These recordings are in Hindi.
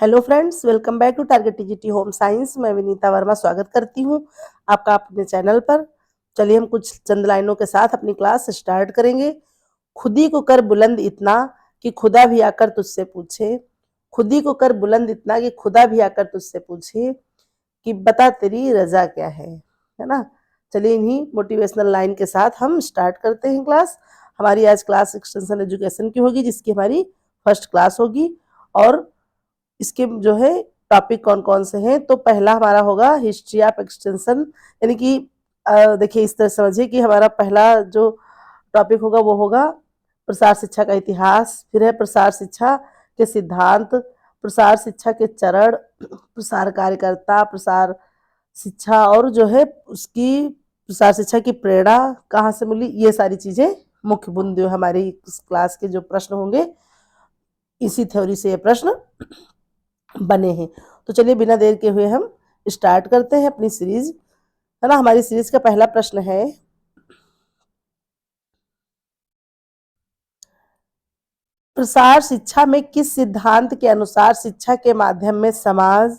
Hello friends, welcome back to target TGT home science. मैं विनीता वर्मा स्वागत करती हूँ आपका अपने चैनल पर। चलिए हम कुछ चंद लाइनों के साथ अपनी क्लास स्टार्ट करेंगे। खुदी को कर बुलंद इतना कि खुदा भी आकर तुझसे पूछे। खुदी को कर बुलंद इतना कि खुदा भी आकर तुझसे पूछे कि बता तेरी रजा क्या है ना। चलिए इन्हीं मोटिवेशनल लाइन के साथ हम स्टार्ट करते हैं क्लास। हमारी आज क्लास एक्सटेंशन एजुकेशन की होगी, जिसकी हमारी फर्स्ट क्लास होगी। और इसके जो है टॉपिक कौन कौन से हैं, तो पहला हमारा होगा हिस्ट्री ऑफ एक्सटेंशन। यानी कि देखिए इस तरह समझिए कि हमारा पहला जो टॉपिक होगा वो होगा प्रसार शिक्षा का इतिहास। फिर है प्रसार शिक्षा के सिद्धांत, प्रसार शिक्षा के चरण, प्रसार कार्यकर्ता, प्रसार शिक्षा और जो है उसकी प्रसार शिक्षा की प्रेरणा कहाँ से मिली, ये सारी चीजें मुख्य बिंदु हमारी इस क्लास के जो प्रश्न होंगे, इसी थ्योरी से ये प्रश्न बने हैं। तो चलिए बिना देर के हुए हम स्टार्ट करते हैं अपनी सीरीज, है ना। हमारी सीरीज का पहला प्रश्न है, प्रसार शिक्षा में किस सिद्धांत के अनुसार शिक्षा के माध्यम में समाज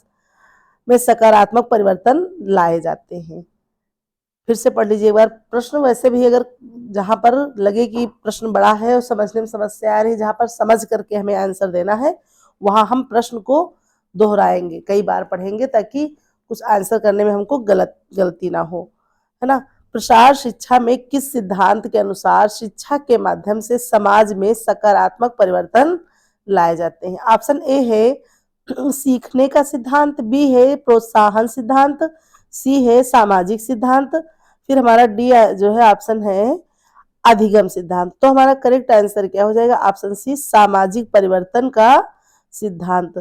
में सकारात्मक परिवर्तन लाए जाते हैं। फिर से पढ़ लीजिए एक बार प्रश्न। वैसे भी अगर जहां पर लगे कि प्रश्न बड़ा है और समझने में समस्या आ रही है, जहां पर समझ करके हमें आंसर देना है, वहां हम प्रश्न को दोहराएंगे, कई बार पढ़ेंगे, ताकि कुछ आंसर करने में हमको गलती ना हो, है ना। प्रसार शिक्षा में किस सिद्धांत के अनुसार शिक्षा के माध्यम से समाज में सकारात्मक परिवर्तन लाए जाते हैं। ऑप्शन ए है सीखने का सिद्धांत, बी है प्रोत्साहन सिद्धांत, सी है सामाजिक सिद्धांत, फिर हमारा डी जो है ऑप्शन है अधिगम सिद्धांत। तो हमारा करेक्ट आंसर क्या हो जाएगा? ऑप्शन सी, सामाजिक परिवर्तन का सिद्धांत,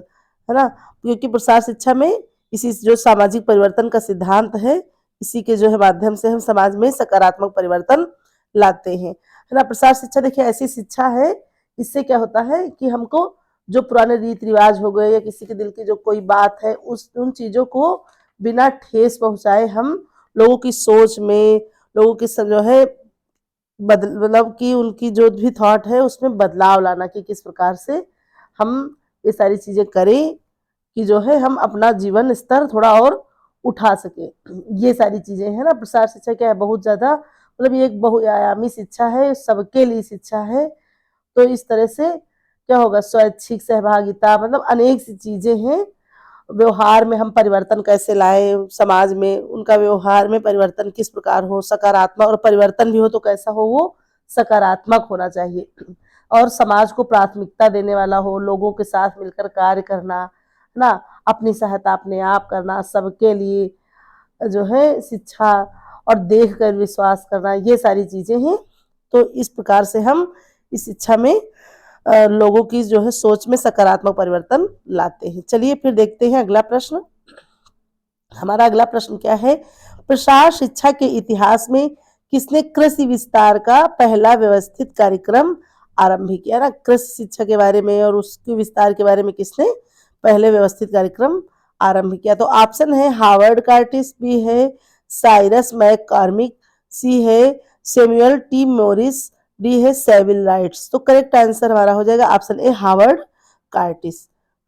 है ना। क्योंकि प्रसार शिक्षा में इसी जो सामाजिक परिवर्तन का सिद्धांत है, इसी के जो है माध्यम से हम समाज में सकारात्मक परिवर्तन लाते हैं, है ना। प्रसार शिक्षा देखिए ऐसी शिक्षा है, इससे क्या होता है कि हमको जो पुराने रीति रिवाज हो गए या किसी के दिल की जो कोई बात है, उन चीजों को बिना ठेस पहुंचाए हम लोगों की सोच में, लोगों की जो है मतलब कि उनकी जो भी थॉट है उसमें बदलाव लाना, कि किस प्रकार से हम ये सारी चीजें करें कि जो है हम अपना जीवन स्तर थोड़ा और उठा सके। ये सारी चीजें है ना। प्रसार शिक्षा क्या है, बहुत ज्यादा मतलब ये एक बहुआयामी शिक्षा है, सबके लिए शिक्षा है। तो इस तरह से क्या होगा, स्वैच्छिक सहभागिता, मतलब अनेक सी चीजें हैं। व्यवहार में हम परिवर्तन कैसे लाए, समाज में उनका व्यवहार में परिवर्तन किस प्रकार हो, सकारात्मक, और परिवर्तन भी हो तो कैसा हो, वो सकारात्मक होना चाहिए, और समाज को प्राथमिकता देने वाला हो, लोगों के साथ मिलकर कार्य करना, है ना, अपनी सहायता अपने आप करना, सबके लिए जो है शिक्षा, और देख कर विश्वास करना, ये सारी चीजें हैं। तो इस प्रकार से हम इस शिक्षा में लोगों की जो है सोच में सकारात्मक परिवर्तन लाते हैं। चलिए फिर देखते हैं अगला प्रश्न। हमारा अगला प्रश्न क्या है, प्रसार शिक्षा के इतिहास में किसने कृषि विस्तार का पहला व्यवस्थित कार्यक्रम आरंभ किया ना। कृषि शिक्षा के बारे में और उसके विस्तार के बारे में किसने पहले व्यवस्थित कार्यक्रम आरंभ किया? तो ऑप्शन है हावर्ड कार्टिस, बी है साइरस मैककॉर्मिक, सी है सैमुअल टी मॉरिस, डी है सेविल राइट्स। तो करेक्ट आंसर हमारा हो जाएगा ऑप्शन ए हावर्ड कार्टिस।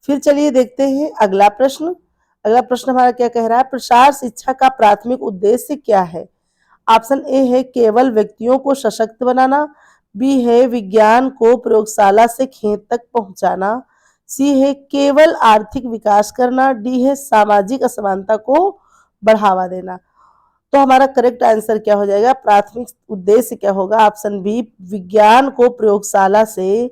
फिर चलिए देखते हैं अगला प्रश्न। अगला प्रश्न हमारा क्या कह रहा है, प्रसार शिक्षा का प्राथमिक उद्देश्य क्या है? ऑप्शन ए है केवल व्यक्तियों को सशक्त बनाना, बी है विज्ञान को प्रयोगशाला से खेत तक पहुंचाना, सी है केवल आर्थिक विकास करना, डी है सामाजिक असमानता को बढ़ावा देना। तो हमारा करेक्ट आंसर क्या हो जाएगा, प्राथमिक उद्देश्य क्या होगा? ऑप्शन बी, विज्ञान को प्रयोगशाला से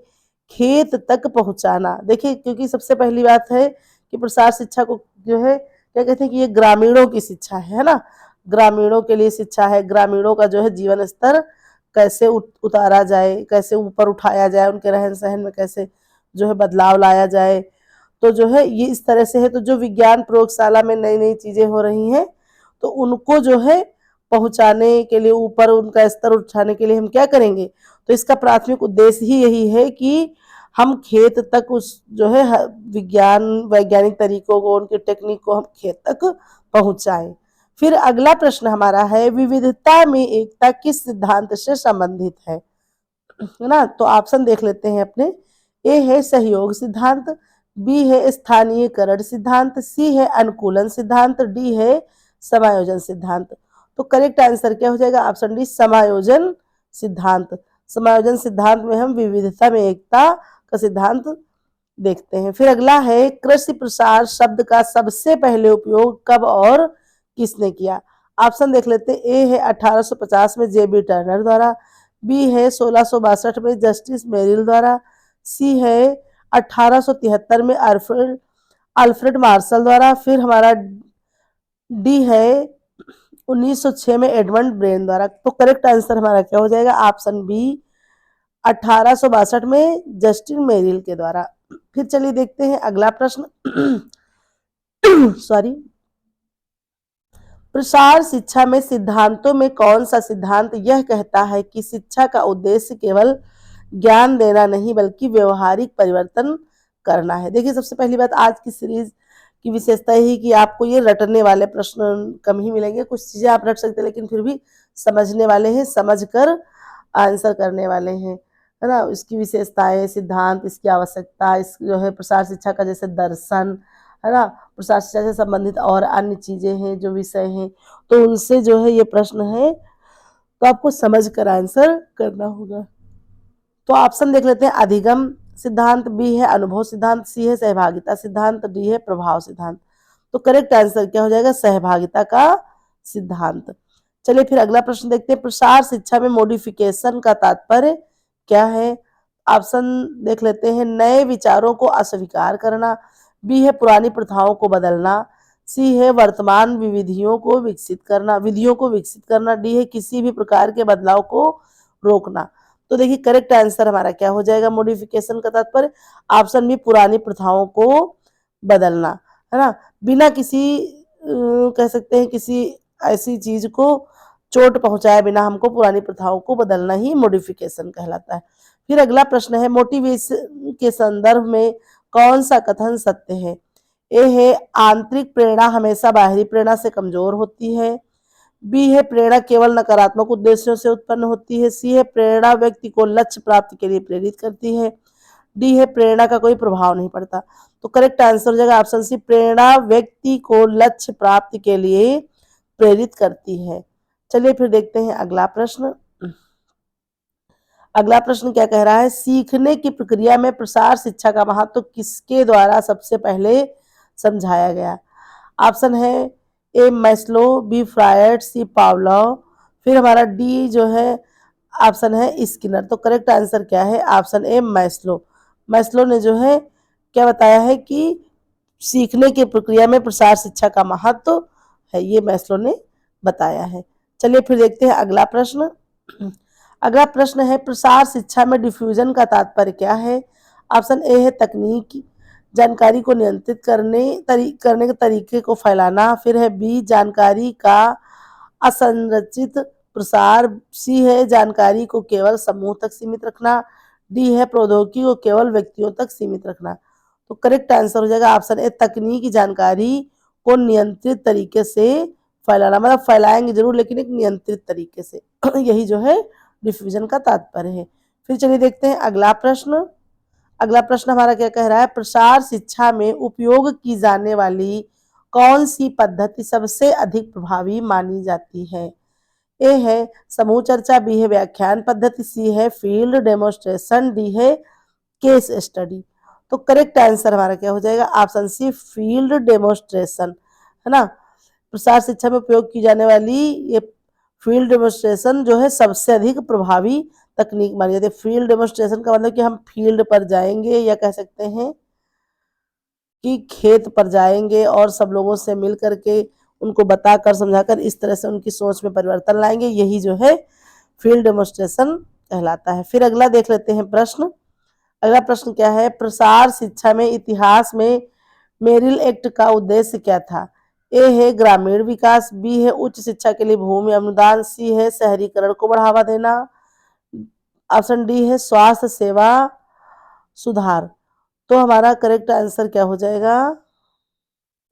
खेत तक पहुंचाना। देखिए क्योंकि सबसे पहली बात है कि प्रसार शिक्षा को जो है क्या कहते हैं कि ये ग्रामीणों की शिक्षा है ना। ग्रामीणों के लिए शिक्षा है, ग्रामीणों का जो है जीवन स्तर कैसे उतारा जाए, कैसे ऊपर उठाया जाए, उनके रहन सहन में कैसे जो है बदलाव लाया जाए। तो जो है ये इस तरह से है। तो जो विज्ञान प्रयोगशाला में नई नई चीजें हो रही हैं, तो उनको जो है पहुंचाने के लिए, ऊपर उनका स्तर उठाने के लिए हम क्या करेंगे? तो इसका प्राथमिक उद्देश्य ही यही है कि हम खेत तक उस जो है विज्ञान वैज्ञानिक तरीकों को, उनकी टेक्निक को हम खेत तक पहुंचाएं। फिर अगला प्रश्न हमारा है, विविधता में एकता किस सिद्धांत से संबंधित है ना। तो ऑप्शन देख लेते हैं अपने। ए है सहयोग सिद्धांत, बी है स्थानीयकरण सिद्धांत, सी है अनुकूलन सिद्धांत, डी है समायोजन सिद्धांत। तो करेक्ट आंसर क्या हो जाएगा? ऑप्शन डी समायोजन सिद्धांत। समायोजन सिद्धांत में हम विविधता में एकता का सिद्धांत देखते हैं। फिर अगला है कृषि प्रसार शब्द का सबसे पहले उपयोग कब और किसने किया? ऑप्शन देख लेते हैं। ए है 1850 में जेबी टर्नर द्वारा, बी है 1662 में जस्टिस मेरिल द्वारा, सी है 1873 में अल्फ्रेड मार्शल द्वारा, फिर हमारा डी है 1906 में एडमंड ब्रेन द्वारा। तो करेक्ट आंसर हमारा क्या हो जाएगा? ऑप्शन बी 1862 में जस्टिन मेरिल के द्वारा। फिर चलिए देखते हैं अगला प्रश्न। सॉरी। प्रसार शिक्षा में सिद्धांतों में कौन सा सिद्धांत यह कहता है कि शिक्षा का उद्देश्य केवल ज्ञान देना नहीं बल्कि व्यवहारिक परिवर्तन करना है? देखिए, सबसे पहली बात, आज की सीरीज की विशेषता ही कि आपको ये रटने वाले प्रश्न कम ही मिलेंगे। कुछ चीजें आप रट सकते हैं लेकिन फिर भी समझने वाले हैं, समझकर आंसर करने वाले हैं, है ना। इसकी विशेषताएं, सिद्धांत, इसकी आवश्यकता, इस जो है प्रसार शिक्षा का जैसे दर्शन, है ना, प्रसार शिक्षा से संबंधित और अन्य चीजें हैं जो विषय हैं, तो उनसे जो है ये प्रश्न है, तो आपको समझ कर आंसर करना होगा। तो ऑप्शन देख लेते हैं। अधिगम सिद्धांत, बी है अनुभव सिद्धांत, सी है सहभागिता सिद्धांत, डी है प्रभाव सिद्धांत। तो करेक्ट आंसर क्या हो जाएगा? सहभागिता का सिद्धांत। चलिए फिर अगला प्रश्न देखते हैं। प्रसार शिक्षा में मॉडिफिकेशन का तात्पर्य क्या है? ऑप्शन देख लेते हैं। नए विचारों को अस्वीकार करना, बी है पुरानी प्रथाओं को बदलना, सी है वर्तमान विधियों को विकसित करना, डी है किसी भी प्रकार के बदलाव को रोकना। तो देखिए, करेक्ट आंसर हमारा क्या हो जाएगा? मॉडिफिकेशन का तात्पर्य ऑप्शन बी पुरानी प्रथाओं को बदलना, है ना। बिना किसी कह सकते हैं किसी ऐसी चीज को चोट पहुंचाए बिना हमको पुरानी प्रथाओं को बदलना ही मॉडिफिकेशन कहलाता है। फिर अगला प्रश्न है। मोटिवेशन के संदर्भ में कौन सा कथन सत्य है? ए है आंतरिक प्रेरणा हमेशा बाहरी प्रेरणा से कमजोर होती है, बी है प्रेरणा केवल नकारात्मक उद्देश्यों से उत्पन्न होती है, सी है प्रेरणा व्यक्ति को लक्ष्य प्राप्ति के लिए प्रेरित करती है, डी है प्रेरणा का कोई प्रभाव नहीं पड़ता। तो करेक्ट आंसर हो जाएगा ऑप्शन सी प्रेरणा व्यक्ति को लक्ष्य प्राप्ति के लिए प्रेरित करती है। चलिए फिर देखते हैं अगला प्रश्न। अगला प्रश्न क्या कह रहा है? सीखने की प्रक्रिया में प्रसार शिक्षा का महत्व किसके द्वारा सबसे पहले समझाया गया? ऑप्शन है ए मैस्लो, बी फ्रायड, सी पावलोव, फिर हमारा डी जो है ऑप्शन है स्किनर। तो करेक्ट आंसर क्या है? Option A Maslow. मैस्लो ने जो है क्या बताया है कि सीखने की प्रक्रिया में प्रसार शिक्षा का महत्व है, ये मैस्लो ने बताया है। चलिए फिर देखते हैं अगला प्रश्न। अगला प्रश्न है प्रसार शिक्षा में डिफ्यूजन का तात्पर्य क्या है? ऑप्शन ए है तकनीक जानकारी को नियंत्रित करने के तरीके को फैलाना, फिर है बी जानकारी का असंरचित प्रसार, सी है जानकारी को केवल समूह तक सीमित रखना, डी है प्रौद्योगिकी को केवल व्यक्तियों तक सीमित रखना। तो करेक्ट आंसर हो जाएगा ऑप्शन ए तकनीकी जानकारी को नियंत्रित तरीके से फैलाना, मतलब फैलाएंगे जरूर लेकिन एक नियंत्रित तरीके से। यही जो है डिफ्यूजन का तात्पर्य है। फिर चलिए देखते हैं अगला प्रश्न। अगला प्रश्न हमारा क्या कह रहा है? प्रसार शिक्षा में उपयोग की जाने वाली कौन सी पद्धति सबसे अधिक प्रभावी मानी जाती है? ए है समूह चर्चा, बी है व्याख्यान पद्धति, सी है फील्ड डेमोन्स्ट्रेशन, डी है केस स्टडी। तो करेक्ट आंसर हमारा क्या हो जाएगा? ऑप्शन सी फील्ड डेमोन्स्ट्रेशन, है ना। प्रसार शिक्षा में उपयोग की जाने वाली ये फील्ड डेमोन्स्ट्रेशन जो है सबसे अधिक प्रभावी तकनीक मानी जाती है। फील्ड डेमोन्स्ट्रेशन का मतलब कि हम फील्ड पर जाएंगे या कह सकते हैं कि खेत पर जाएंगे और सब लोगों से मिल करके उनको बताकर समझाकर इस तरह से उनकी सोच में परिवर्तन लाएंगे, यही जो है फील्ड डेमोन्स्ट्रेशन कहलाता है। फिर अगला देख लेते हैं प्रश्न। अगला प्रश्न क्या है? प्रसार शिक्षा में इतिहास में मेरिल एक्ट का उद्देश्य क्या था? ए है ग्रामीण विकास, बी है उच्च शिक्षा के लिए भूमि अनुदान, सी है शहरीकरण को बढ़ावा देना, ऑप्शन डी है स्वास्थ्य सेवा सुधार। तो हमारा करेक्ट आंसर क्या हो जाएगा?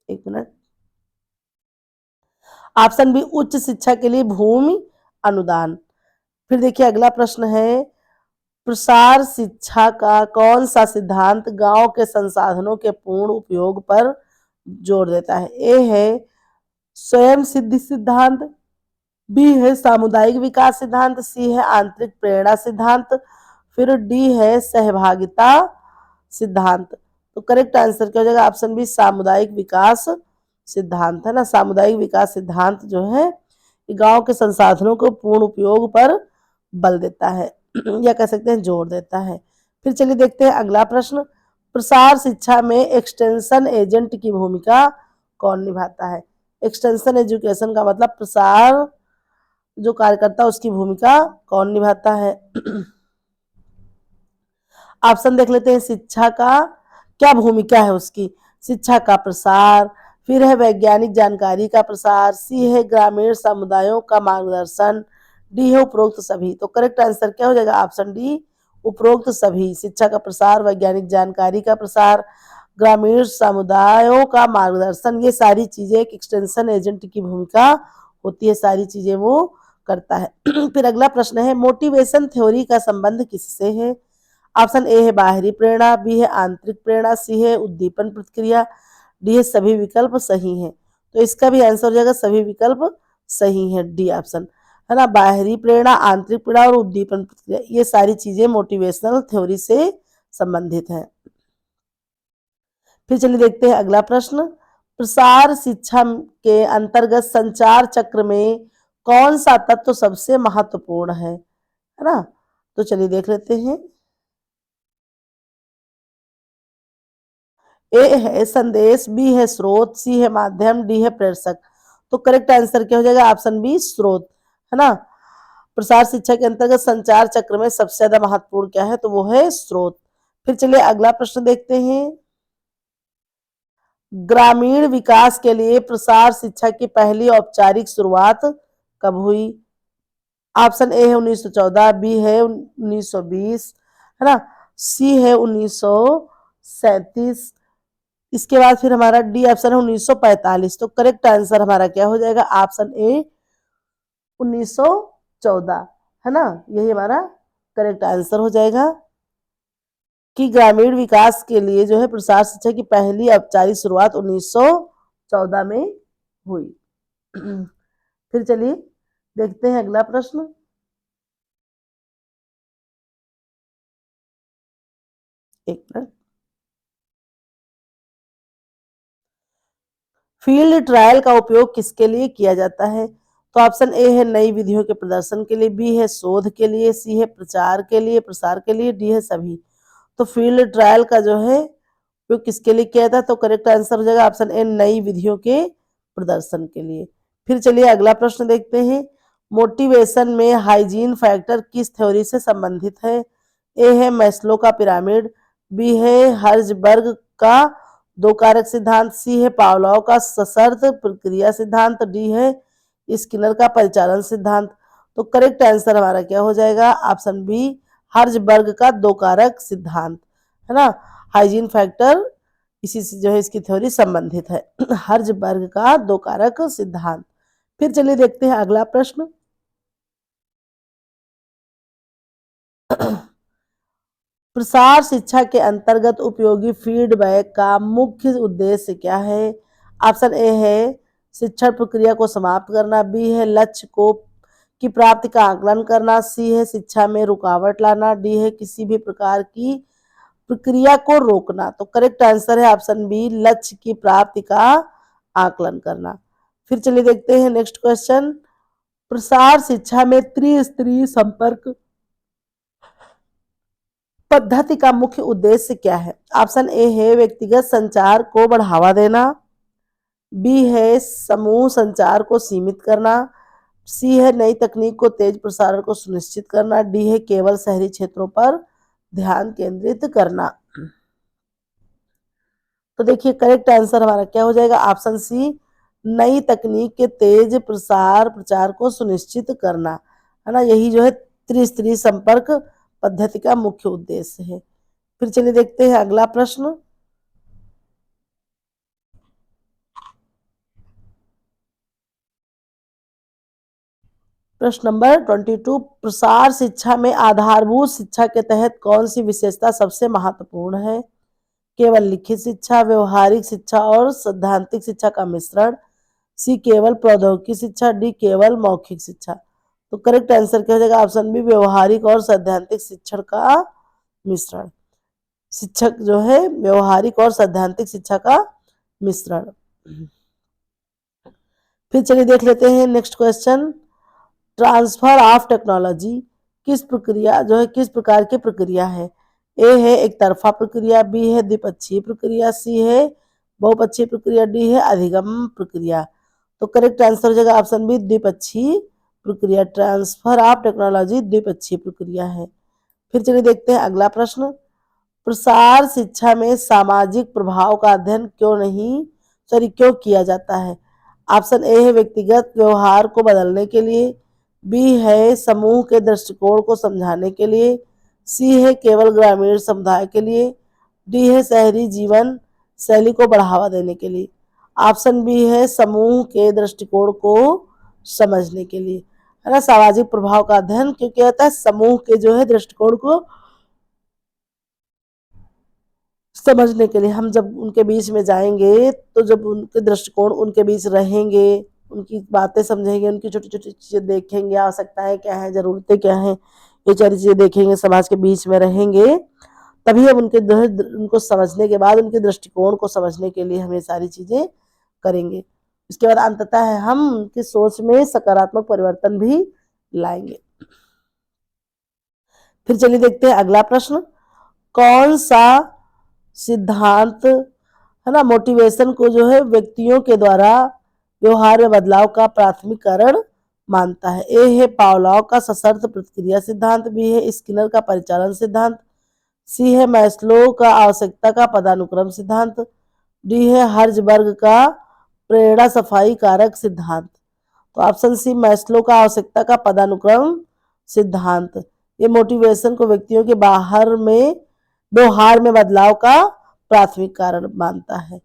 एक मिनट। ऑप्शन बी उच्च शिक्षा के लिए भूमि अनुदान। फिर देखिए अगला प्रश्न है प्रसार शिक्षा का कौन सा सिद्धांत गांव के संसाधनों के पूर्ण उपयोग पर जोर देता है? ए है स्वयं सिद्धि सिद्धांत, बी है सामुदायिक विकास सिद्धांत, सी है आंतरिक प्रेरणा सिद्धांत, फिर डी है सहभागिता सिद्धांत। तो करेक्ट आंसर क्या हो जाएगा? ऑप्शन बी सामुदायिक विकास सिद्धांत, है ना। सामुदायिक विकास सिद्धांत जो है गांव के संसाधनों को पूर्ण उपयोग पर बल देता है या कह सकते हैं जोर देता है। फिर चलिए देखते हैं अगला प्रश्न। प्रसार शिक्षा में एक्सटेंशन एजेंट की भूमिका कौन निभाता है? एक्सटेंशन एजुकेशन का मतलब प्रसार जो कार्यकर्ता उसकी भूमिका कौन निभाता है? ऑप्शन देख लेते हैं। शिक्षा का क्या भूमिका है उसकी? शिक्षा का प्रसार, फिर है वैज्ञानिक जानकारी का प्रसार, सी है ग्रामीण समुदायों का मार्गदर्शन, डी है उपरोक्त सभी। तो करेक्ट आंसर क्या हो जाएगा? ऑप्शन डी उपरोक्त सभी। शिक्षा का प्रसार, वैज्ञानिक जानकारी का प्रसार, ग्रामीण समुदायों का मार्गदर्शन, ये सारी चीजें एक एक्सटेंशन एजेंट की भूमिका होती है, सारी चीजें वो करता है। फिर अगला प्रश्न है मोटिवेशन थ्योरी का संबंध किससे है? ऑप्शन ए है बाहरी प्रेरणा, बी है आंतरिक प्रेरणा, सी है उद्दीपन प्रतिक्रिया, डी है सभी विकल्प सही हैं। तो इसका भी आंसर हो जाएगा सभी विकल्प सही है, डी ऑप्शन, है ना। बाहरी प्रेरणा, आंतरिक प्रेरणा और उद्दीपन प्रतिक्रिया, ये सारी चीजें मोटिवेशनल थ्योरी से संबंधित है। फिर चलिए देखते हैं अगला प्रश्न। प्रसार शिक्षा के अंतर्गत संचार चक्र में कौन सा तत्व सबसे महत्वपूर्ण है ना। तो चलिए देख लेते हैं। ए है संदेश, बी है स्रोत, सी है माध्यम, डी है प्रेषक। तो करेक्ट आंसर क्या हो जाएगा? ऑप्शन बी स्रोत, है ना। प्रसार शिक्षा के अंतर्गत संचार चक्र में सबसे ज्यादा महत्वपूर्ण क्या है? तो वो है स्रोत। फिर चलिए अगला प्रश्न देखते हैं। ग्रामीण विकास के लिए प्रसार शिक्षा की पहली औपचारिक शुरुआत कब हुई? ऑप्शन ए है 1914, बी है 1920, है ना, सी है 1937, इसके बाद फिर हमारा डी ऑप्शन है 1945। तो करेक्ट आंसर हमारा क्या हो जाएगा? ऑप्शन ए 1914, है ना। यही हमारा करेक्ट आंसर हो जाएगा कि ग्रामीण विकास के लिए जो है प्रसार शिक्षा की पहली औपचारिक शुरुआत 1914 में हुई। फिर चलिए देखते हैं अगला प्रश्न। एक मिनट। फील्ड ट्रायल का उपयोग किसके लिए किया जाता है? तो ऑप्शन ए है नई विधियों के प्रदर्शन के लिए, बी है शोध के लिए, सी है प्रचार के लिए प्रसार के लिए, डी है सभी। तो फील्ड ट्रायल का जो है उपयोग किसके लिए किया था? तो करेक्ट आंसर हो जाएगा ऑप्शन ए नई विधियों के प्रदर्शन के लिए। फिर चलिए अगला प्रश्न देखते हैं। मोटिवेशन में हाइजीन फैक्टर किस थ्योरी से संबंधित है? ए है मैस्लो का पिरामिड, बी है हर्जबर्ग का दो कारक सिद्धांत, सी है पावलोव का सशर्त प्रक्रिया सिद्धांत, डी है स्किनर का परिचालन सिद्धांत। तो करेक्ट आंसर हमारा क्या हो जाएगा? ऑप्शन बी हर्जबर्ग का दो कारक सिद्धांत, है ना। हाइजीन फैक्टर इसी से जो है इसकी थ्योरी संबंधित है। हर्जबर्ग का दो कारक सिद्धांत। फिर चलिए देखते हैं अगला प्रश्न। प्रसार शिक्षा के अंतर्गत उपयोगी फीडबैक का मुख्य उद्देश्य क्या है? ऑप्शन ए है शिक्षण प्रक्रिया को समाप्त करना, बी है लक्ष्य को की प्राप्ति का आकलन करना, सी है शिक्षा में रुकावट लाना, डी है किसी भी प्रकार की प्रक्रिया को रोकना। तो करेक्ट आंसर है ऑप्शन बी लक्ष्य की प्राप्ति का आकलन करना। फिर चलिए देखते हैं नेक्स्ट क्वेश्चन। प्रसार शिक्षा में त्रिस्तरीय संपर्क पद्धति का मुख्य उद्देश्य क्या है? ऑप्शन ए है व्यक्तिगत संचार को बढ़ावा देना, बी है समूह संचार को सीमित करना, सी है नई तकनीक को तेज प्रसारण को सुनिश्चित करना, डी है केवल शहरी क्षेत्रों पर ध्यान केंद्रित करना। तो देखिए करेक्ट आंसर हमारा क्या हो जाएगा? ऑप्शन सी नई तकनीक के तेज प्रचार को सुनिश्चित करना, है ना। यही जो है त्रिस्तरीय संपर्क पद्धति का मुख्य उद्देश्य है। फिर चलिए देखते हैं अगला प्रश्न। प्रश्न नंबर 22, प्रसार शिक्षा में आधारभूत शिक्षा के तहत कौन सी विशेषता सबसे महत्वपूर्ण है? केवल लिखित शिक्षा, व्यवहारिक शिक्षा और सैद्धांतिक शिक्षा का मिश्रण, सी केवल प्रौद्योगिकी शिक्षा, डी केवल मौखिक शिक्षा। तो करेक्ट आंसर क्या हो जाएगा? ऑप्शन बी, व्यवहारिक और सैद्धांतिक शिक्षण का मिश्रण। शिक्षक जो है व्यवहारिक और सैद्धांतिक शिक्षा का मिश्रण। फिर चलिए देख लेते हैं next question, transfer of technology किस प्रक्रिया जो है किस प्रकार की प्रक्रिया है? ए है एक तरफा प्रक्रिया, बी है द्विपक्षीय प्रक्रिया, सी है बहुपक्षीय प्रक्रिया, डी है अधिगम प्रक्रिया। तो करेक्ट आंसर हो जाएगा ऑप्शन बी, द्विपक्षीय प्रक्रिया। ट्रांसफर ऑफ टेक्नोलॉजी द्विपक्षीय प्रक्रिया है। फिर चलिए देखते हैं अगला प्रश्न, प्रसार शिक्षा में सामाजिक प्रभाव का अध्ययन क्यों किया जाता है? ऑप्शन ए है व्यक्तिगत व्यवहार को बदलने के लिए, बी है समूह के दृष्टिकोण को समझाने के लिए, सी है केवल ग्रामीण समुदाय के लिए, डी है शहरी जीवन शैली को बढ़ावा देने के लिए। ऑप्शन बी है समूह के दृष्टिकोण को समझने के लिए, है ना। सामाजिक प्रभाव का अध्ययन क्यों किया जाता है? समूह के जो है दृष्टिकोण को समझने के लिए। हम जब उनके बीच में जाएंगे तो जब उनके दृष्टिकोण उनके बीच रहेंगे, उनकी बातें समझेंगे, उनकी छोटी छोटी चीजें देखेंगे, आवश्यकताएं क्या है, जरूरतें क्या है, ये सारी चीजें देखेंगे, समाज के बीच में रहेंगे, तभी हम उनको समझने के बाद उनके दृष्टिकोण को समझने के लिए हम ये सारी चीजें करेंगे। इसके बाद अंततः हम उनकी सोच में सकारात्मक परिवर्तन भी लाएंगे। फिर चलिए देखते हैं अगला प्रश्न, कौन सा सिद्धांत, है ना, मोटिवेशन को जो है व्यक्तियों के द्वारा व्यवहार में बदलाव का प्राथमिक कारण मानता है? ए है पावलॉव का सशर्त प्रतिक्रिया सिद्धांत, बी है स्किनर का परिचालन सिद्धांत, सी है मैस्लो का आवश्यकता का पदानुक्रम सिद्धांत, डी है हर्जबर्ग का प्रेरणा सफाई कारक सिद्धांत। तो ऑप्शन सी, मैस्लो का आवश्यकता का पदानुक्रम सिद्धांत, ये मोटिवेशन को व्यक्तियों के व्यवहार में बदलाव का प्राथमिक कारण मानता है।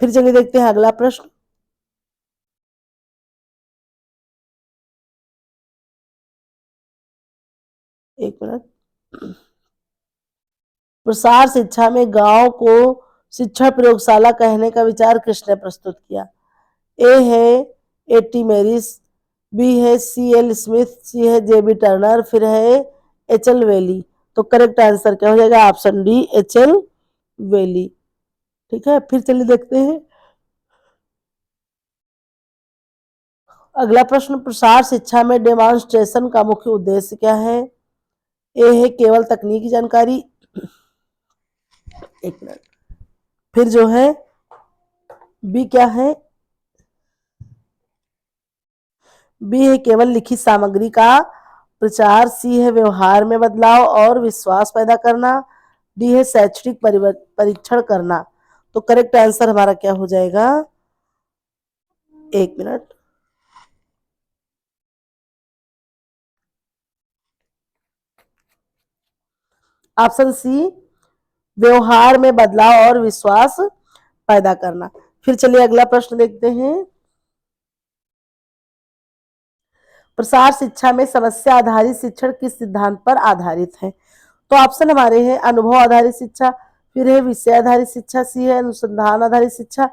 फिर चलिए देखते हैं अगला प्रश्न, एक मिनट, प्रसार शिक्षा में गांव को शिक्षण प्रयोगशाला कहने का विचार किसने प्रस्तुत किया? ए है एटी मेरिस, बी है सी एल स्मिथ, सी है जेबी टर्नर, फिर है एच एल वेली। तो करेक्ट आंसर क्या हो जाएगा? ऑप्शन डी, एच एल वेली। ठीक है, फिर चलिए देखते हैं अगला प्रश्न, प्रसार शिक्षा में डेमोन्स्ट्रेशन का मुख्य उद्देश्य क्या है? ए है केवल तकनीकी जानकारी, एक मिनट, फिर जो है बी क्या है, बी है केवल लिखित सामग्री का प्रचार, सी है व्यवहार में बदलाव और विश्वास पैदा करना, डी है शैक्षणिक परीक्षण करना। तो करेक्ट आंसर हमारा क्या हो जाएगा? एक मिनट, ऑप्शन सी, व्यवहार में बदलाव और विश्वास पैदा करना। फिर चलिए अगला प्रश्न देखते हैं, प्रसार शिक्षा में समस्या आधारित शिक्षण किस सिद्धांत पर आधारित है? तो ऑप्शन हमारे हैं अनुभव आधारित शिक्षा, फिर है विषय आधारित शिक्षा, सी है अनुसंधान आधारित शिक्षा,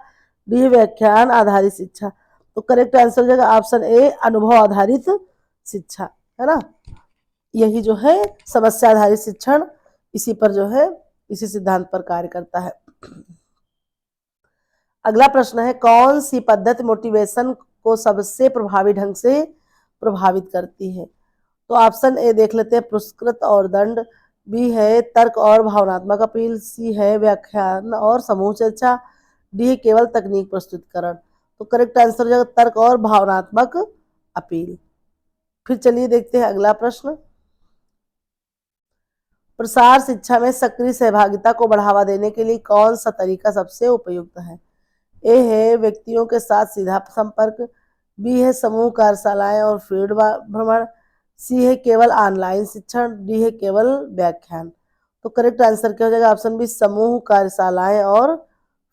डी है व्याख्यान आधारित शिक्षा। तो करेक्ट आंसर हो जाएगा ऑप्शन ए, अनुभव आधारित शिक्षा, है ना। यही जो है समस्या आधारित शिक्षण, इसी पर जो है इसी सिद्धांत पर कार्य करता है। अगला प्रश्न है, कौन सी पद्धति मोटिवेशन को सबसे प्रभावी ढंग से प्रभावित करती है? तो ऑप्शन ए देख लेते हैं, पुरस्कृत और दंड, बी है तर्क और भावनात्मक अपील, सी है व्याख्यान और समूह चर्चा, डी है केवल तकनीक प्रस्तुतिकरण। तो करेक्ट आंसर हो जाएगा तर्क और भावनात्मक अपील। फिर चलिए देखते हैं अगला प्रश्न, प्रसार शिक्षा में सक्रिय सहभागिता को बढ़ावा देने के लिए कौन सा तरीका सबसे उपयुक्त है? ए है व्यक्तियों के साथ सीधा संपर्क, बी है समूह कार्यशालाएं और फील्ड भ्रमण, सी है केवल ऑनलाइन शिक्षण, डी है केवल व्याख्यान। तो करेक्ट आंसर क्या हो जाएगा? ऑप्शन बी, समूह कार्यशालाएं और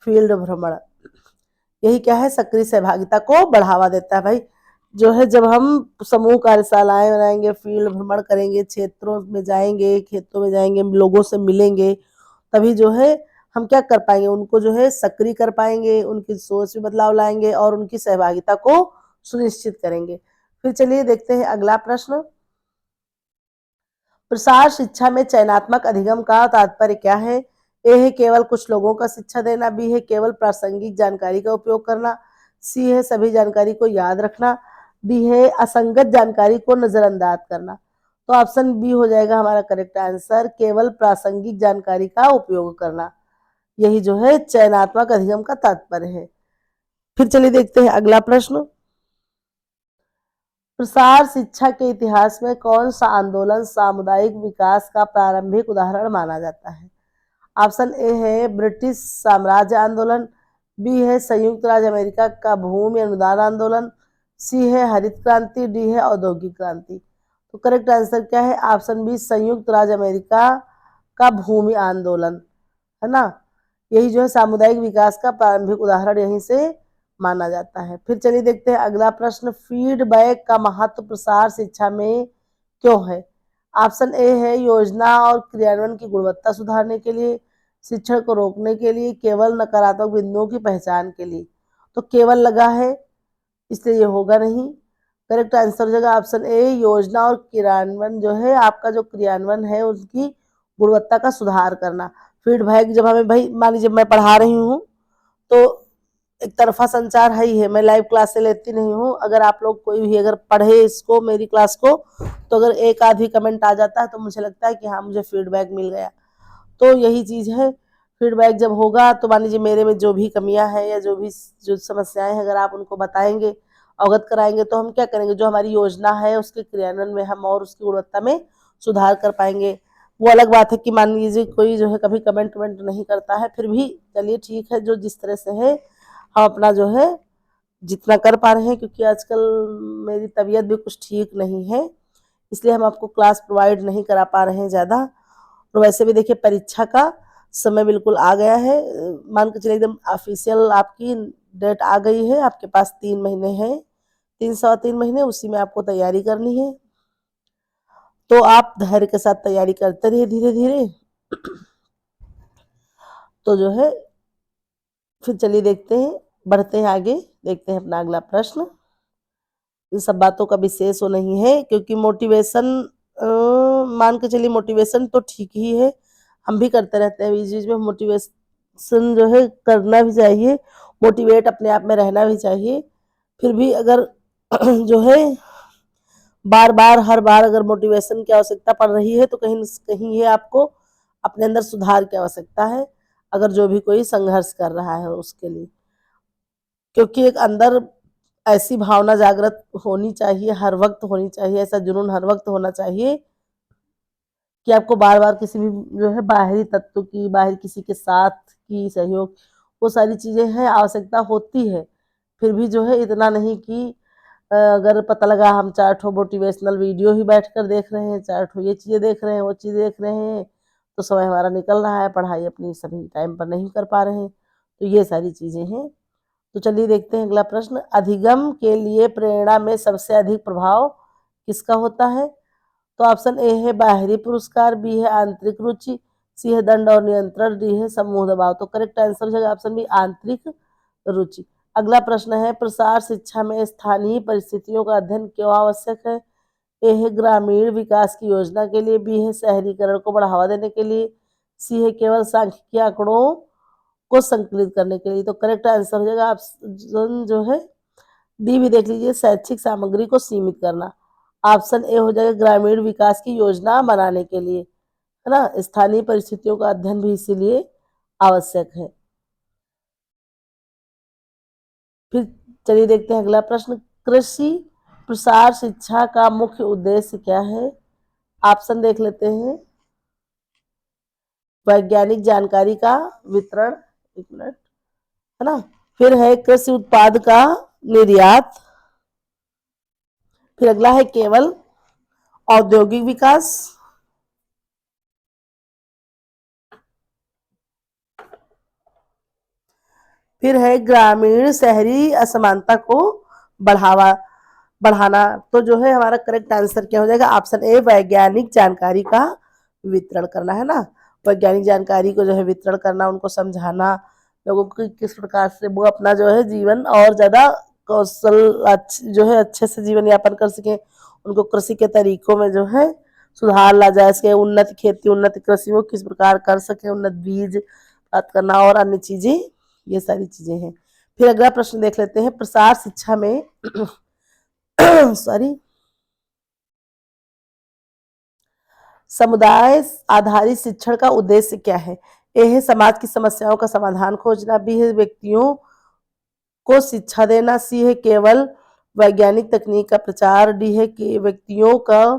फील्ड भ्रमण। यही क्या है? सक्रिय सहभागिता को बढ़ावा देता है भाई। जो है जब हम समूह कार्यशालाएं बनाएंगे, फील्ड भ्रमण करेंगे, क्षेत्रों में जाएंगे, खेतों में जाएंगे, लोगों से मिलेंगे, तभी जो है हम क्या कर पाएंगे, उनको जो है सक्रिय कर पाएंगे, उनकी सोच में बदलाव लाएंगे और उनकी सहभागिता को सुनिश्चित करेंगे। फिर चलिए देखते हैं अगला प्रश्न। प्रसार शिक्षा में चयनात्मक अधिगम का तात्पर्य क्या है? ए है केवल कुछ लोगों का शिक्षा देना, बी है केवल प्रासंगिक जानकारी का उपयोग करना, सी है सभी जानकारी को याद रखना, डी है असंगत जानकारी को नजरअंदाज करना। तो ऑप्शन बी हो जाएगा हमारा करेक्ट आंसर, केवल प्रासंगिक जानकारी का उपयोग करना। यही जो है चयनात्मक अधिगम का तात्पर्य है। फिर चलिए देखते हैं अगला प्रश्न। प्रसार शिक्षा के इतिहास में कौन सा आंदोलन सामुदायिक विकास का प्रारंभिक उदाहरण माना जाता है? ऑप्शन ए है ब्रिटिश साम्राज्य आंदोलन, बी है संयुक्त राज्य अमेरिका का भूमि अनुदान आंदोलन, सी है हरित क्रांति, डी है औद्योगिक क्रांति। तो करेक्ट आंसर क्या है? ऑप्शन बी संयुक्त राज्य अमेरिका का भूमि आंदोलन, है ना। यही जो है सामुदायिक विकास का प्रारंभिक उदाहरण यहीं से माना जाता है। फिर चलिए देखते हैं अगला प्रश्न। फीडबैक का महत्व प्रसार शिक्षा में क्यों है? ऑप्शन ए है योजना और क्रियान्वयन की गुणवत्ता सुधारने के लिए, शिक्षण को रोकने के लिए, केवल नकारात्मक बिंदुओं की पहचान के लिए। तो केवल लगा है इसलिए ये होगा नहीं। करेक्ट आंसर हो जाएगा ऑप्शन ए योजना और क्रियान्वयन, जो है आपका जो क्रियान्वयन है उसकी गुणवत्ता का सुधार करना। फीडबैक जब हमें भाई मान लीजिए मैं पढ़ा रही हूँ तो एक तरफा संचार है ही है, मैं लाइव क्लास से लेती नहीं हूँ। अगर आप लोग कोई भी अगर पढ़े इसको मेरी क्लास को, तो अगर एक आधी कमेंट आ जाता है तो मुझे लगता है कि हाँ मुझे फीडबैक मिल गया। तो यही चीज है, फीडबैक जब होगा तो मान लीजिए मेरे में जो भी कमियां हैं या जो भी जो समस्याएं हैं अगर आप उनको बताएंगे, अवगत कराएंगे, तो हम क्या करेंगे, जो हमारी योजना है उसके क्रियान्वयन में हम और उसकी गुणवत्ता में सुधार कर पाएंगे। वो अलग बात है कि मान लीजिए कोई जो है कभी कमेंट वमेंट नहीं करता है, फिर भी चलिए ठीक है, जो जिस तरह से है हम अपना जो है जितना कर पा रहे हैं, क्योंकि आजकल मेरी तबीयत भी कुछ ठीक नहीं है, इसलिए हम आपको क्लास प्रोवाइड नहीं करा पा रहे हैं ज़्यादा। और वैसे भी देखिए परीक्षा का समय बिल्कुल आ गया है, मान के चलिए एकदम ऑफिशियल आपकी डेट आ गई है, आपके पास 3 महीने हैं, 3 सवा 3 महीने, उसी में आपको तैयारी करनी है। तो आप धैर्य के साथ तैयारी करते रहिए धीरे धीरे। तो जो है फिर चलिए देखते हैं, बढ़ते हैं आगे, देखते हैं अपना अगला प्रश्न। इन सब बातों का विशेष वो नहीं है, क्योंकि मोटिवेशन मान के चलिए मोटिवेशन तो ठीक ही है, हम भी करते रहते हैं बीच बीच में मोटिवेशन, जो है करना भी चाहिए, मोटिवेट अपने आप में रहना भी चाहिए। फिर भी अगर जो है बार बार हर बार अगर मोटिवेशन की आवश्यकता पड़ रही है तो कहीं कहीं ये आपको अपने अंदर सुधार की आवश्यकता है, अगर जो भी कोई संघर्ष कर रहा है उसके लिए। क्योंकि एक अंदर ऐसी भावना जागृत होनी चाहिए, हर वक्त होनी चाहिए, ऐसा जुनून हर वक्त होना चाहिए कि आपको बार बार किसी भी जो है बाहरी तत्व की, बाहर किसी के साथ की सहयोग, वो सारी चीजें हैं, आवश्यकता होती है। फिर भी जो है इतना नहीं कि अगर पता लगा हम 4 ठो मोटिवेशनल वीडियो ही बैठ कर देख रहे हैं, 4 ठो ये चीजें देख रहे हैं, वो चीजें देख रहे हैं, तो समय हमारा निकल रहा है, पढ़ाई अपनी सभी टाइम पर नहीं कर पा रहे हैं। तो ये सारी चीजें हैं। तो चलिए देखते हैं अगला प्रश्न। अधिगम के लिए प्रेरणा में सबसे अधिक प्रभाव किसका होता है? तो ऑप्शन ए है बाहरी पुरस्कार, बी है आंतरिक रुचि, सी है दंड और नियंत्रण, डी है समूह दबाव। तो करेक्ट आंसर है ऑप्शन बी आंतरिक रुचि। अगला प्रश्न है प्रसार शिक्षा में स्थानीय परिस्थितियों का अध्ययन क्यों आवश्यक है? ए है ग्रामीण विकास की योजना के लिए, बी है शहरीकरण को बढ़ावा देने के लिए, सी है केवल सांख्यिकीय आंकड़ों को संकलित करने के लिए। तो करेक्ट आंसर हो जाएगा ऑप्शन जो है डी भी देख लीजिए, शैक्षिक सामग्री को सीमित करना। ऑप्शन ए हो जाएगा ग्रामीण विकास की योजना बनाने के लिए, है ना। स्थानीय परिस्थितियों का अध्ययन भी इसीलिए आवश्यक है। फिर चलिए देखते हैं अगला प्रश्न। कृषि प्रसार शिक्षा का मुख्य उद्देश्य क्या है? ऑप्शन देख लेते हैं। वैज्ञानिक जानकारी का वितरण, एक मिनट, है ना। फिर है कृषि उत्पाद का निर्यात, फिर अगला है केवल औद्योगिक विकास, फिर है ग्रामीण शहरी असमानता को बढ़ावा बढ़ाना। तो जो है हमारा करेक्ट आंसर क्या हो जाएगा, ऑप्शन ए वैज्ञानिक जानकारी का वितरण करना, है ना। वैज्ञानिक जानकारी को जो है वितरण करना, उनको समझाना, लोगों को किस प्रकार से वो अपना जो है जीवन और ज्यादा कौशल जो है अच्छे से जीवन यापन कर सके, उनको कृषि के तरीकों में जो है सुधार ला जाए, इसके उन्नत खेती, उन्नत कृषि वो किस प्रकार कर सके, उन्नत बीज प्राप्त करना और अन्य चीजें, ये सारी चीजें हैं। फिर अगला प्रश्न देख लेते हैं, प्रसार शिक्षा में सॉरी समुदाय आधारित शिक्षण का उद्देश्य क्या है। ए है समाज की समस्याओं का समाधान खोजना, बी है व्यक्तियों को शिक्षा देना, सी है केवल वैज्ञानिक तकनीक का प्रचार, डी है कि व्यक्तियों का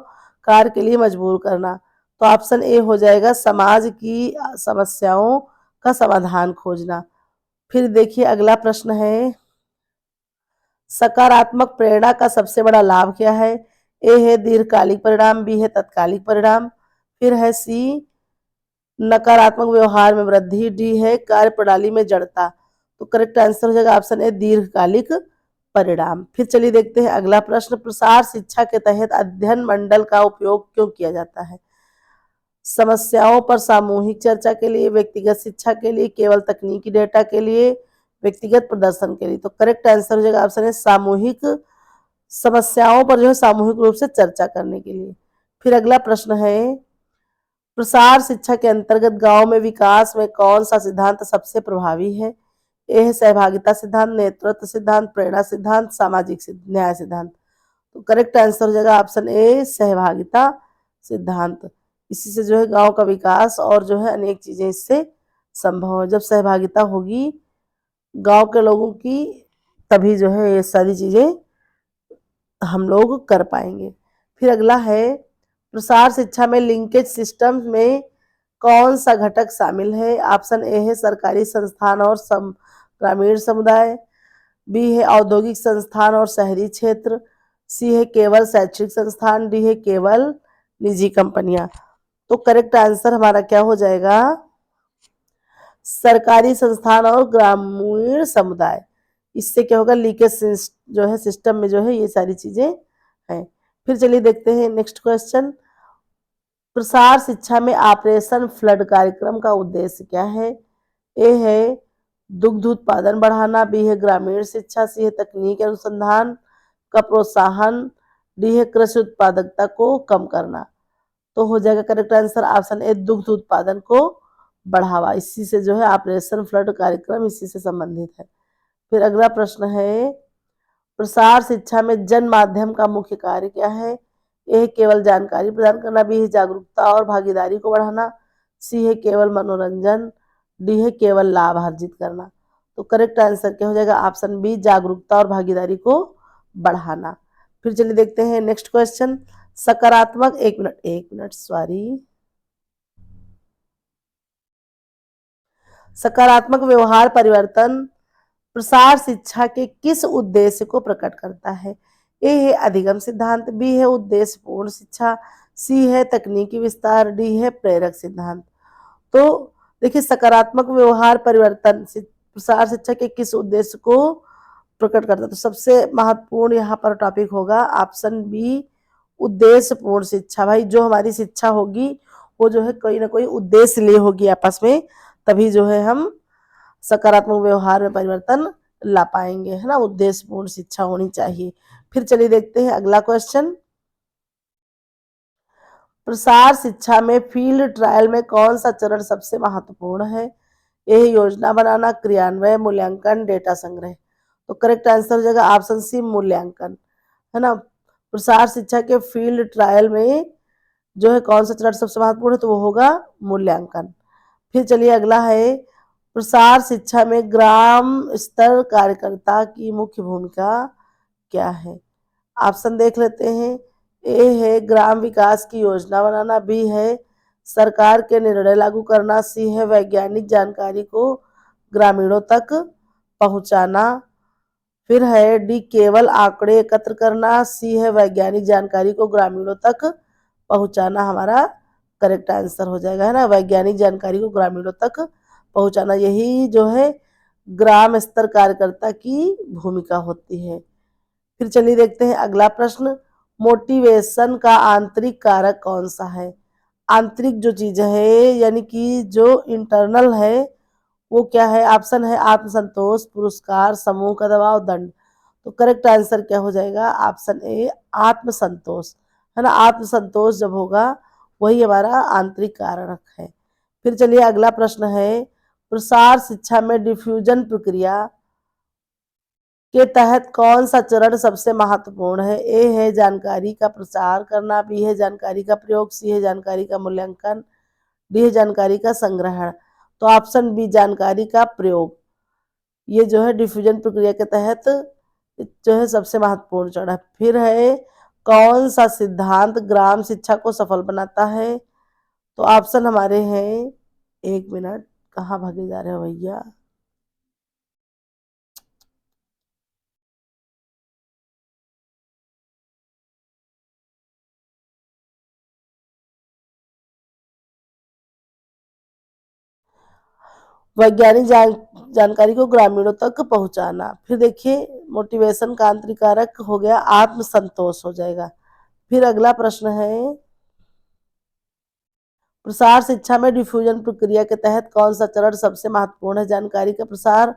कार्य के लिए मजबूर करना। तो ऑप्शन ए हो जाएगा समाज की समस्याओं का समाधान खोजना। फिर देखिए अगला प्रश्न है, सकारात्मक प्रेरणा का सबसे बड़ा लाभ क्या है। ए है दीर्घकालिक परिणाम, बी है तत्कालिक परिणाम, फिर है सी नकारात्मक व्यवहार में वृद्धि, डी है कार्य प्रणाली में जड़ता। तो करेक्ट आंसर हो जाएगा ऑप्शन ए दीर्घकालिक परिणाम। फिर चलिए देखते हैं अगला प्रश्न, प्रसार शिक्षा के तहत अध्ययन मंडल का उपयोग क्यों किया जाता है। समस्याओं पर सामूहिक चर्चा के लिए, व्यक्तिगत शिक्षा के लिए, केवल तकनीकी डेटा के लिए, व्यक्तिगत प्रदर्शन के लिए। तो करेक्ट आंसर हो जाएगा ऑप्शन है सामूहिक, समस्याओं पर जो है सामूहिक रूप से चर्चा करने के लिए। फिर अगला प्रश्न है, प्रसार शिक्षा के अंतर्गत गांव में विकास में कौन सा सिद्धांत सबसे प्रभावी है। ए है सहभागिता सिद्धांत, नेतृत्व सिद्धांत, प्रेरणा सिद्धांत, सामाजिक न्याय सिद्धांत। तो करेक्ट आंसर हो जाएगा ऑप्शन ए सहभागिता सिद्धांत। इसी से जो है गांव का विकास और जो है अनेक चीजें इससे संभव है। जब सहभागिता होगी गांव के लोगों की, तभी जो है ये सारी चीजें हम लोग कर पाएंगे। फिर अगला है, प्रसार शिक्षा में लिंकेज सिस्टम में कौन सा घटक शामिल है। ऑप्शन ए है सरकारी संस्थान और ग्रामीण समुदाय, बी है औद्योगिक संस्थान और शहरी क्षेत्र, सी है केवल शैक्षिक संस्थान, डी है केवल निजी कंपनियां। तो करेक्ट आंसर हमारा क्या हो जाएगा, सरकारी संस्थान और ग्रामीण समुदाय। इससे क्या होगा, लीकेज जो है सिस्टम में जो है ये सारी चीजें हैं। फिर चलिए देखते हैं नेक्स्ट क्वेश्चन, प्रसार शिक्षा में ऑपरेशन फ्लड कार्यक्रम का उद्देश्य क्या है। ए है दुग्ध उत्पादन बढ़ाना, बी है ग्रामीण शिक्षा, सी है तकनीक अनुसंधान का प्रोत्साहन, डी है कृषि उत्पादकता को कम करना। तो हो जाएगा करेक्ट आंसर ऑप्शन ए दुग्ध उत्पादन को बढ़ावा। इसी से जो है ऑपरेशन फ्लड कार्यक्रम इसी से संबंधित है। फिर अगला प्रश्न है, प्रसार शिक्षा में जन माध्यम का मुख्य कार्य क्या है। ए केवल जानकारी प्रदान करना, बी है जागरूकता और भागीदारी को बढ़ाना, सी है केवल मनोरंजन, डी है केवल लाभ अर्जित करना। तो करेक्ट आंसर क्या हो जाएगा ऑप्शन बी जागरूकता और भागीदारी को बढ़ाना। फिर चलिए देखते हैं नेक्स्ट क्वेश्चन, सकारात्मक एक मिनट सॉरी सकारात्मक व्यवहार परिवर्तन प्रसार शिक्षा के किस उद्देश्य को प्रकट करता है। ए है अधिगम सिद्धांत, बी है उद्देश्य पूर्ण शिक्षा, सी है तकनीकी विस्तार, डी है प्रेरक सिद्धांत। तो देखिए सकारात्मक व्यवहार परिवर्तन प्रसार शिक्षा के किस उद्देश्य को प्रकट करता है। तो सबसे महत्वपूर्ण यहाँ पर टॉपिक होगा ऑप्शन बी उद्देश्य पूर्ण शिक्षा। भाई जो हमारी शिक्षा होगी वो जो है कोई ना कोई उद्देश्य लिए होगी आपस में, तभी जो है हम सकारात्मक व्यवहार में परिवर्तन ला पाएंगे, है ना। उद्देश्यपूर्ण शिक्षा होनी चाहिए। फिर चलिए देखते हैं अगला क्वेश्चन, प्रसार शिक्षा में फील्ड ट्रायल में कौन सा चरण सबसे महत्वपूर्ण है। यह योजना बनाना, क्रियान्वयन, मूल्यांकन, डेटा संग्रह। तो करेक्ट आंसर हो जाएगा ऑप्शन सी मूल्यांकन, है ना। प्रसार शिक्षा के फील्ड ट्रायल में जो है कौन सा चरण सबसे महत्वपूर्ण है, तो वो होगा मूल्यांकन। फिर चलिए अगला है, प्रसार शिक्षा में ग्राम स्तर कार्यकर्ता की मुख्य भूमिका क्या है। ऑप्शन देख लेते हैं, ए है ग्राम विकास की योजना बनाना, बी है सरकार के निर्णय लागू करना, सी है वैज्ञानिक जानकारी को ग्रामीणों तक पहुंचाना, फिर है डी केवल आंकड़े एकत्र करना, सी है वैज्ञानिक जानकारी को ग्रामीणों तक पहुंचाना। हमारा करेक्ट आंसर हो जाएगा, है ना, वैज्ञानिक जानकारी को ग्रामीणों तक पहुंचाना। यही जो है ग्राम स्तर कार्यकर्ता की भूमिका होती है। फिर चलिए देखते हैं अगला प्रश्न, मोटिवेशन का आंतरिक कारक कौन सा है? आंतरिक जो चीज है यानी कि जो इंटरनल है वो क्या है? ऑप्शन है आत्मसंतोष, पुरस्कार, समूह का दबाव, दंड। तो करेक्ट आंसर क्या हो जाएगा? ऑप्शन ए आत्मसंतोष, है ना। आत्मसंतोष जब होगा वही हमारा आंतरिक कारक है। फिर चलिए अगला प्रश्न है, प्रसार शिक्षा में डिफ्यूजन प्रक्रिया के तहत कौन सा चरण सबसे महत्वपूर्ण है? ए है जानकारी का प्रसार करना, बी है जानकारी का प्रयोग, सी है जानकारी का मूल्यांकन, डी है जानकारी का संग्रहण। तो ऑप्शन बी जानकारी का प्रयोग, ये जो है डिफ्यूजन प्रक्रिया के तहत जो है सबसे महत्वपूर्ण चरण है। फिर है कौन सा सिद्धांत ग्राम शिक्षा को सफल बनाता है? तो ऑप्शन हमारे हैं, एक मिनट, कहाँ भागे जा रहे हो भैया? वैज्ञानिक जानकारी को ग्रामीणों तक पहुंचाना। फिर देखिए मोटिवेशन का आंतरिक कारक हो गया आत्मसंतोष हो जाएगा। फिर अगला प्रश्न है, प्रसार शिक्षा में डिफ्यूजन प्रक्रिया के तहत कौन सा चरण सबसे महत्वपूर्ण है? जानकारी का प्रसार,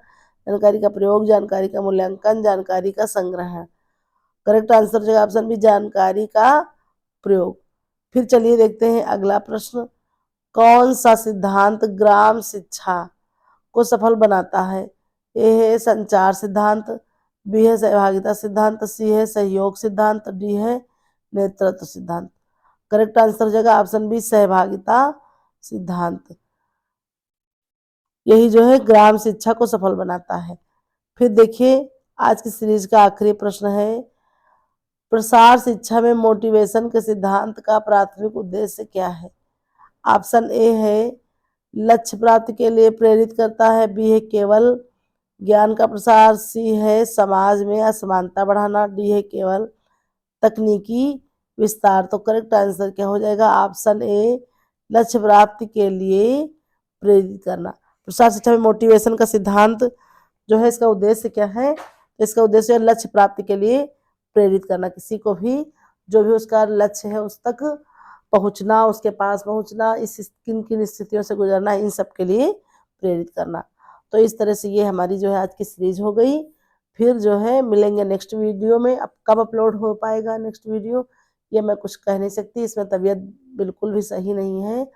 जानकारी का प्रयोग, जानकारी का मूल्यांकन, जानकारी का संग्रहण। करेक्ट आंसर जो ऑप्शन भी जानकारी का प्रयोग। फिर चलिए देखते हैं अगला प्रश्न, कौन सा सिद्धांत ग्राम शिक्षा को सफल बनाता है? ए है संचार सिद्धांत, बी है सहभागिता सिद्धांत, सी है सहयोग सिद्धांत, डी है नेतृत्व सिद्धांत। करेक्ट आंसर हो जाएगा ऑप्शन बी सहभागिता सिद्धांत, यही जो है ग्राम शिक्षा को सफल बनाता है। फिर देखिए आज की सीरीज का आखिरी प्रश्न है, प्रसार शिक्षा में मोटिवेशन के सिद्धांत का प्राथमिक उद्देश्य क्या है? ऑप्शन ए है लक्ष्य प्राप्ति के लिए प्रेरित करता है, बी है केवल ज्ञान का प्रसार, सी है समाज में असमानता बढ़ाना, डी है केवल तकनीकी विस्तार। तो करेक्ट आंसर क्या हो जाएगा? ऑप्शन ए लक्ष्य प्राप्ति के लिए प्रेरित करना। प्रसार शिक्षा में मोटिवेशन का सिद्धांत जो है इसका उद्देश्य क्या है? इसका उद्देश्य है लक्ष्य प्राप्ति के लिए प्रेरित करना, किसी को भी जो भी उसका लक्ष्य है उस तक पहुंचना, उसके पास पहुंचना, इस किन किन स्थितियों से गुजरना, इन सब के लिए प्रेरित करना। तो इस तरह से ये हमारी जो है आज की सीरीज हो गई। फिर जो है मिलेंगे नेक्स्ट वीडियो में। अब कब अपलोड हो पाएगा नेक्स्ट वीडियो ये मैं कुछ कह नहीं सकती, इसमें तबीयत बिल्कुल भी सही नहीं है,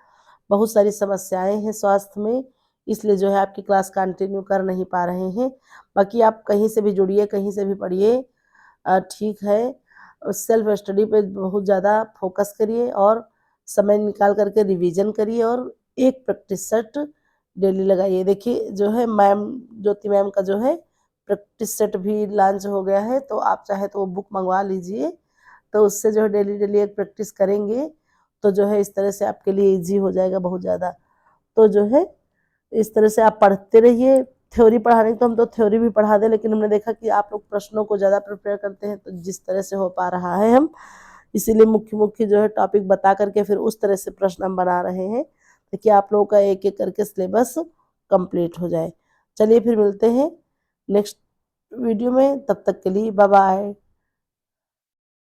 बहुत सारी समस्याएं हैं स्वास्थ्य में, इसलिए जो है आपकी क्लास कंटिन्यू कर नहीं पा रहे हैं। बाकी आप कहीं से भी जुड़िए, कहीं से भी पढ़िए, ठीक है। सेल्फ स्टडी पे बहुत ज़्यादा फोकस करिए और समय निकाल करके रिवीजन करिए और एक प्रैक्टिस सेट डेली लगाइए। देखिए जो है मैम ज्योति मैम का जो है प्रैक्टिस सेट भी लॉन्च हो गया है, तो आप चाहे तो वो बुक मंगवा लीजिए, तो उससे जो है डेली डेली एक प्रैक्टिस करेंगे तो जो है इस तरह से आपके लिए ईजी हो जाएगा बहुत ज़्यादा। तो जो है इस तरह से आप पढ़ते रहिए। थ्योरी पढ़ाने तो हम तो थ्योरी भी पढ़ा दें, लेकिन हमने देखा कि आप लोग प्रश्नों को ज़्यादा प्रिपेयर करते हैं, तो जिस तरह से हो पा रहा है हम इसीलिए मुख्य मुख्य जो है टॉपिक बता करके फिर उस तरह से प्रश्न हम बना रहे हैं ताकि आप लोगों का एक एक करके सिलेबस कंप्लीट हो जाए। चलिए फिर मिलते हैं नेक्स्ट वीडियो में, तब तक के लिए बाय बाय।